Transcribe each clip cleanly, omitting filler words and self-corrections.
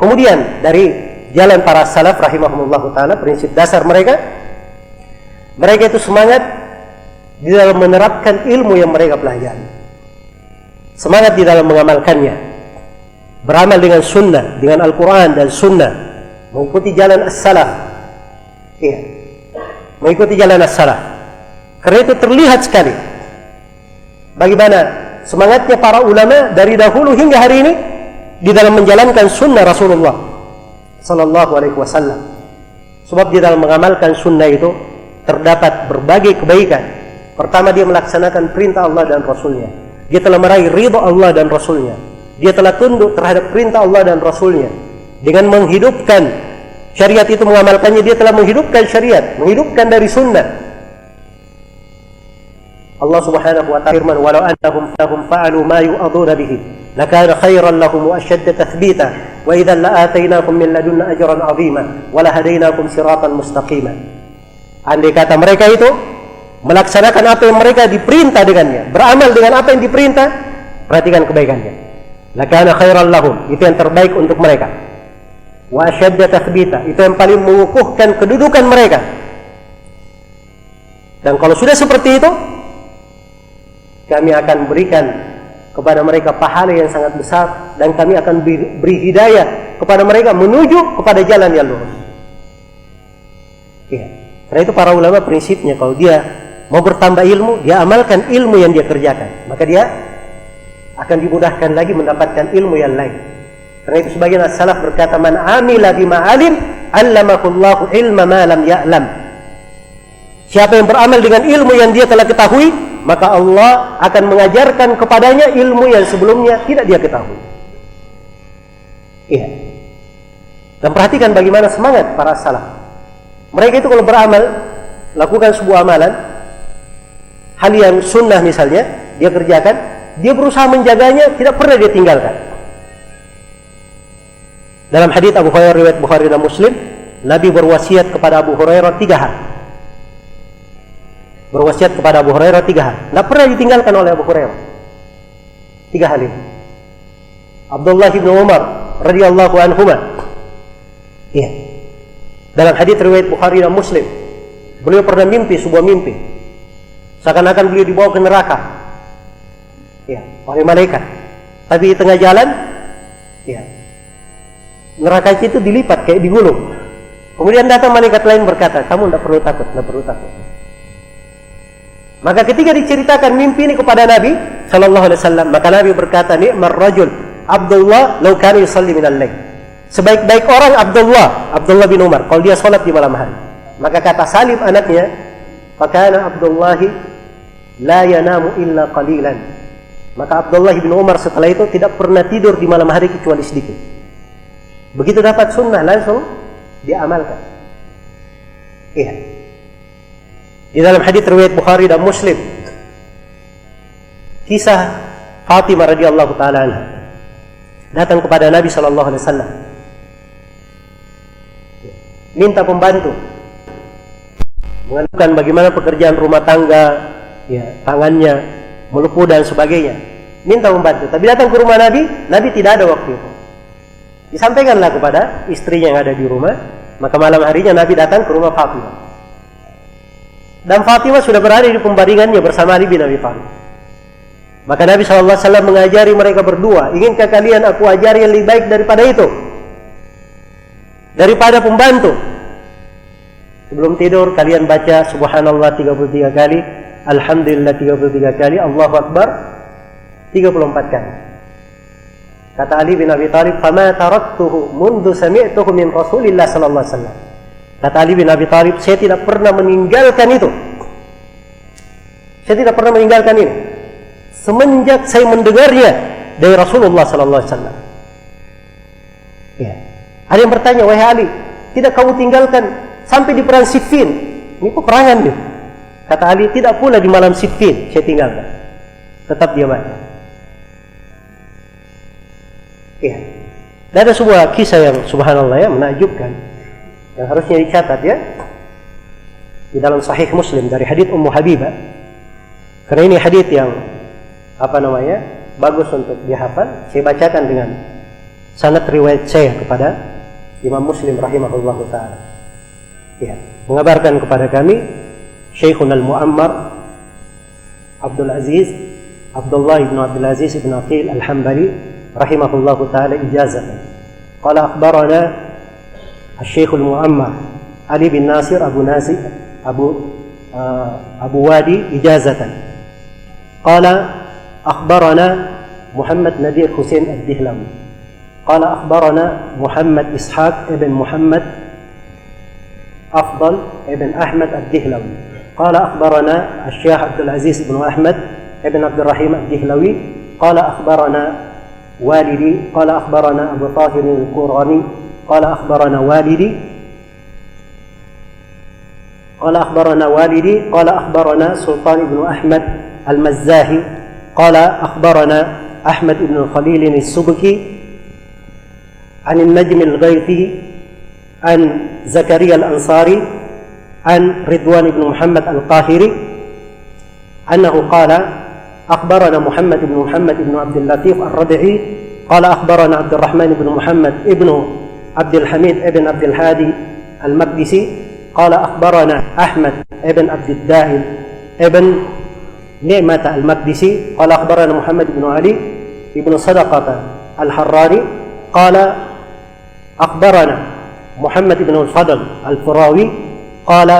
Kemudian dari jalan para salaf rahimahumullah ta'ala, prinsip dasar mereka itu semangat di dalam menerapkan ilmu yang mereka pelajari, semangat di dalam mengamalkannya, beramal dengan sunnah, dengan Al-Quran dan sunnah, mengikuti jalan as-salaf. Iya, mengikuti jalan as-salaf. Karena itu terlihat sekali bagaimana semangatnya para ulama dari dahulu hingga hari ini di dalam menjalankan sunnah Rasulullah sallallahu alaihi wasallam. Sebab di dalam mengamalkan sunnah itu terdapat berbagai kebaikan. Pertama, dia melaksanakan perintah Allah dan Rasulnya. Dia telah meraih ridha Allah dan Rasulnya. Dia telah tunduk terhadap perintah Allah dan Rasulnya. Dengan menghidupkan syariat itu, mengamalkannya, dia telah menghidupkan syariat, menghidupkan dari sunnah. Allah subhanahu wa ta'ala firman, walau annahum fa'alu ma yu'aduna bihi lakana khairan lahum wa ashadda tathbita wa idhan la'atainakum min ladunna ajran 'azima wa lahadainakum siratan mustaqima. Andai kata mereka itu melaksanakan apa yang mereka diperintah dengannya, beramal dengan apa yang diperintah, perhatikan kebaikannya, lakana khairan lahum, itu yang terbaik untuk mereka, wa ashadda tathbita, itu yang paling mengukuhkan kedudukan mereka. Dan kalau sudah seperti itu, kami akan berikan kepada mereka pahala yang sangat besar, dan kami akan beri hidayah kepada mereka menuju kepada jalan yang lurus. Ya. Karena itu para ulama prinsipnya, kalau dia mau bertambah ilmu, dia amalkan ilmu yang dia kerjakan, maka dia akan dimudahkan lagi mendapatkan ilmu yang lain. Karena itu sebagian as-salaf berkata, man amila bima alim, allamahullahu ilma ma lam ya'lam. Siapa yang beramal dengan ilmu yang dia telah ketahui, maka Allah akan mengajarkan kepadanya ilmu yang sebelumnya tidak dia ketahui. Iya. Dan perhatikan bagaimana semangat para salaf. Mereka itu kalau beramal, lakukan sebuah amalan, hal yang sunnah misalnya, dia kerjakan, dia berusaha menjaganya, tidak pernah dia tinggalkan. Dalam hadits Abu Hurairah riwayat Bukhari dan Muslim, Nabi berwasiat kepada Abu Hurairah 3 hal. Berwasiat kepada Abu Hurairah 3 hal. Tidak pernah ditinggalkan oleh Abu Hurairah. 3 hal ini. Abdullah bin Umar radhiyallahu anhuma. Iya. Dalam hadits riwayat Bukhari dan Muslim, beliau pernah mimpi sebuah mimpi, seakan-akan beliau dibawa ke neraka, ya, oleh malaikat. Tapi di tengah jalan, ya, neraka itu dilipat kayak digulung. Kemudian datang malaikat lain berkata, kamu tidak perlu takut, tidak perlu takut. Maka ketika diceritakan mimpi ini kepada Nabi sallallahu alaihi wasallam, maka Nabi berkata, ni'mar rajul Abdullah law kana yusalli minal lail. Sebaik-baik orang Abdullah bin Umar kalau dia sholat di malam hari. Maka kata Salim anaknya, fakana Abdullahi la yanamu illa qalilan. Maka Abdullah bin Umar setelah itu tidak pernah tidur di malam hari kecuali sedikit. Begitu dapat sunnah langsung diamalkan. Iya. Di dalam hadits riwayat Bukhari dan Muslim, kisah Fatimah radhiyallahu taala anha datang kepada Nabi sallallahu alaihi wasallam, minta pembantu, mengadukan bagaimana pekerjaan rumah tangga, ya, tangannya melepuh dan sebagainya. Minta membantu, tapi datang ke rumah Nabi, Nabi tidak ada waktu itu. Disampaikanlah kepada istrinya yang ada di rumah, maka malam harinya Nabi datang ke rumah Fatimah. Dan Fatimah sudah berada di pembaringannya bersama Ali bin Abi Thalib. Maka Nabi SAW mengajari mereka berdua, inginkah kalian aku ajari yang lebih baik daripada itu? Daripada pembantu. Sebelum tidur kalian baca subhanallah 33 kali, alhamdulillah 33 kali, Allahu Akbar 34 kali. Kata Ali bin Abi Thalib, "Fama taraktuhu mundu sami'tuhu min Rasulillah sallallahu alaihi wasallam." Kata Ali bin Abi Thalib, saya tidak pernah meninggalkan itu. Saya tidak pernah meninggalkan ini semenjak saya mendengarnya dari Rasulullah sallallahu alaihi wasallam. Ya. Ada yang bertanya, wahai Ali, tidak kamu tinggalkan sampai di perang Siffin? Ini peperangan nih. Kata Ali, tidak pula di malam Siffin saya tinggalkan. Tetap dia baca. Ya. Dan ada sebuah kisah yang subhanallah ya, menakjubkan, yang harusnya dicatat ya, di dalam Sahih Muslim dari hadits Ummu Habibah. Karena ini hadits yang bagus untuk dihafal, saya bacakan dengan sanad riwayat saya kepada Imam Muslim rahimahullahu taala. Ya, mengabarkan kepada kami Syekhuna al-Mu'ammar Abdullah ibn Abdul Aziz ibn Aqil al-Hambali rahimahullahu taala ijazatan. Qala akhbarana Syekh al-Mu'ammar Ali bin Nasir Abu Wadi ijazatan. Qala akhbarana Muhammad Nadir Husain ad-Dihlawi. Qala akhbarana Muhammad Ishaq ibn Muhammad Afdal ibn Ahmad ad-Dihlawi. Qala akhbarana Syekh Abdul Aziz ibn Ahmad ibn Abdul Rahim ad-Dihlawi. Qala akhbarana والدي قال أخبرنا أبو طاهر القراني قال أخبرنا والدي قال أخبرنا سلطان بن أحمد المزاهي قال أخبرنا أحمد بن الخليل السبكي عن النجم الغيثي عن زكريا الأنصاري عن رضوان بن محمد القاهري أنه قال أخبرنا محمد بن عبد اللطيف الربيعي قال أخبرنا عبد الرحمن بن محمد ابن عبد الحميد ابن عبد الهادي المقدسي قال أخبرنا أحمد ابن عبد الداهل ابن نعمة المقدسي قال أخبرنا محمد بن علي ابن صدقة الحراني قال أخبرنا محمد بن الفضل الفراوي قال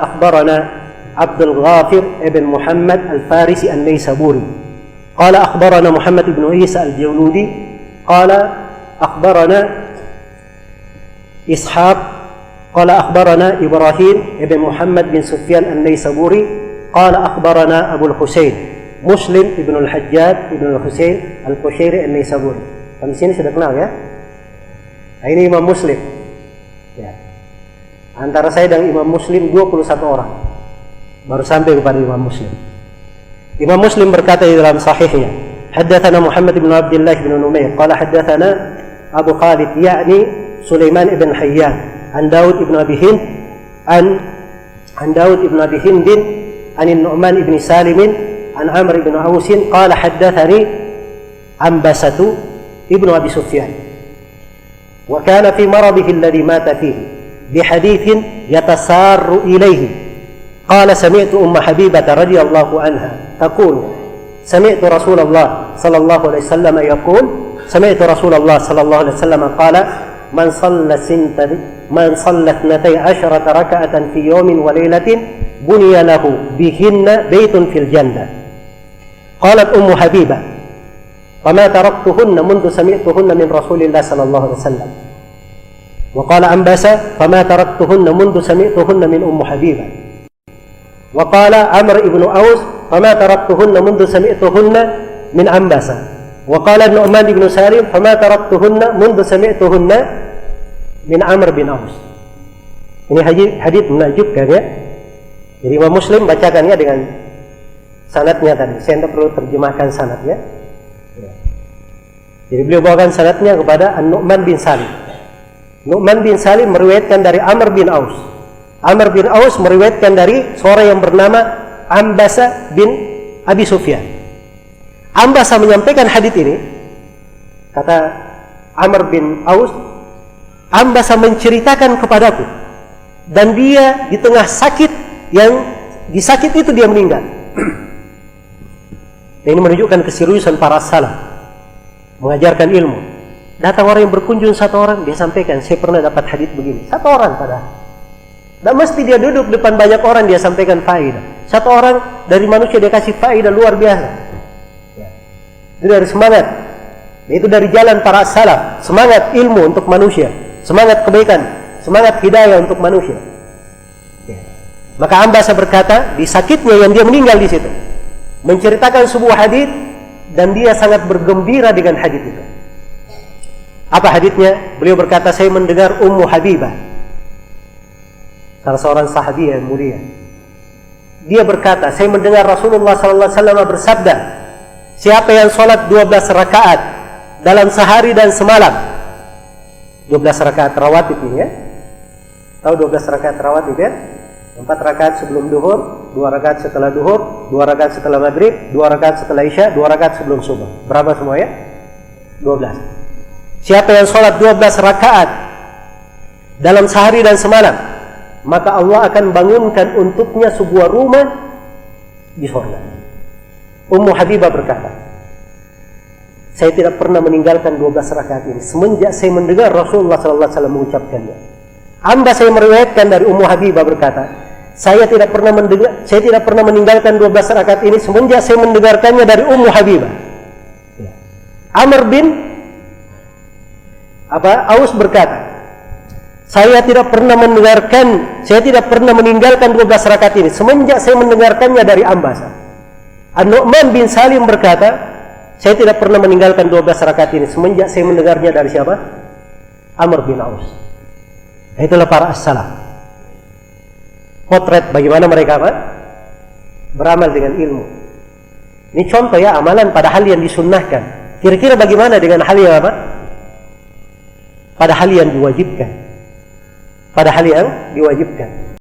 أخبرنا عبد الغافر ابن محمد الفارسي النيسابوري قال أخبرنا محمد بن عيسى الجولودي قال أخبرنا إسحاق قال أخبرنا إبراهيم ابن محمد بن سفيان النيسابوري قال أخبرنا أبو الحسين مسلم ابن الحجاج ابن الحسين القشيري النيسابوري. Di sini sudah kenal ya. Nah, ini Imam Muslim. Ya. Antara saya dan Imam Muslim 21 orang. Baru sampai kepada Imam Muslim. Imam Muslim berkata di dalam sahihnya, haddatsana Muhammad bin Abdullah bin Numair, qala haddatsana Abu Khalid yakni Sulaiman ibn Hayyan, an Daud ibn Abi Hind, an Daud ibn Abi Hind, an Nu'man ibn Salim, an Amr ibn Aus, qala haddatsani Ambasatu ibn Abi Sufyan. Wa kana fi maradihi alladhi mata fihi bi hadithin yatasarru ilayhi. قال سمعت أم حبيبة رضي الله عنها تقول سمعت رسول الله صلى الله عليه وسلم يقول سمعت رسول الله صلى الله عليه وسلم قال من صلى 12 ركعة في يوم وليلة بني له بهن بيت في الجنة. قالت أم حبيبة فما تركتهن منذ سمعتهن من رسول الله صلى الله عليه وسلم. وقال أنبسة فما تركتهن منذ سمعتهن من أم حبيبة. وقال عمرو بن أوس فما تركتهن منذ سمعتهن من عنبسة. وقال النعمان بن سالم فما تركتهن منذ سمعتهن من عمرو bin Aus. Ini hadis menakjubkan ya. Jadi Imam Muslim bacakannya dengan sanadnya tadi. Saya tidak perlu terjemahkan sanadnya. Jadi beliau bawakan sanadnya kepada An-Nu'man bin Salim. Nu'man bin Salim meriwayatkan dari Amr bin Aus. Amr bin Aus meriwayatkan dari seorang yang bernama Ambasa bin Abi Sufyan. Ambasa menyampaikan hadis ini, kata Amr bin Aus, Ambasa menceritakan kepadaku dan dia di tengah sakit, yang di sakit itu dia meninggal. Ini menunjukkan keseriusan para salaf mengajarkan ilmu. Datang orang yang berkunjung satu orang, dia sampaikan, saya pernah dapat hadis begini. Satu orang padahal. Dan mesti dia duduk depan banyak orang, dia sampaikan faedah. Satu orang dari manusia dia kasih faedah luar biasa. Itu dari semangat. Itu dari jalan para salaf. Semangat ilmu untuk manusia, semangat kebaikan, semangat hidayah untuk manusia. Maka Ambasa berkata, di sakitnya yang dia meninggal di situ, menceritakan sebuah hadis dan dia sangat bergembira dengan hadis itu. Apa hadisnya? Beliau berkata, saya mendengar Ummu Habibah, salah seorang sahabiah yang mulia. Dia berkata, saya mendengar Rasulullah SAW bersabda, siapa yang sholat 12 rakaat dalam sehari dan semalam, 12 rakaat rawatib ini ya, tahu 12 rakaat rawatib ya, 4 rakaat sebelum duhur, duhur, 2 rakaat setelah duhur, 2 rakaat setelah maghrib, 2 rakaat setelah isya, 2 rakaat sebelum subuh. Berapa semua ya? 12. Siapa yang sholat 12 rakaat dalam sehari dan semalam, maka Allah akan bangunkan untuknya sebuah rumah di surga. Ummu Habibah berkata, saya tidak pernah meninggalkan 12 rakaat ini semenjak saya mendengar Rasulullah SAW mengucapkannya. Amba saya meriwayatkan dari Ummu Habibah berkata, saya tidak pernah meninggalkan 12 rakaat ini semenjak saya mendengarkannya dari Ummu Habibah. Amr bin Aus berkata, saya tidak pernah meninggalkan 12 rakaat ini semenjak saya mendengarkannya dari amba saya. An-Nu'man bin Salim berkata, saya tidak pernah meninggalkan 12 rakaat ini semenjak saya mendengarnya dari siapa? Amr bin Aus. Itulah para as-salaf. Potret bagaimana mereka beramal dengan ilmu. Ini contoh ya, amalan pada hal yang disunnahkan. Kira-kira bagaimana dengan hal yang pada hal yang diwajibkan. Pada hal yang diwajibkan.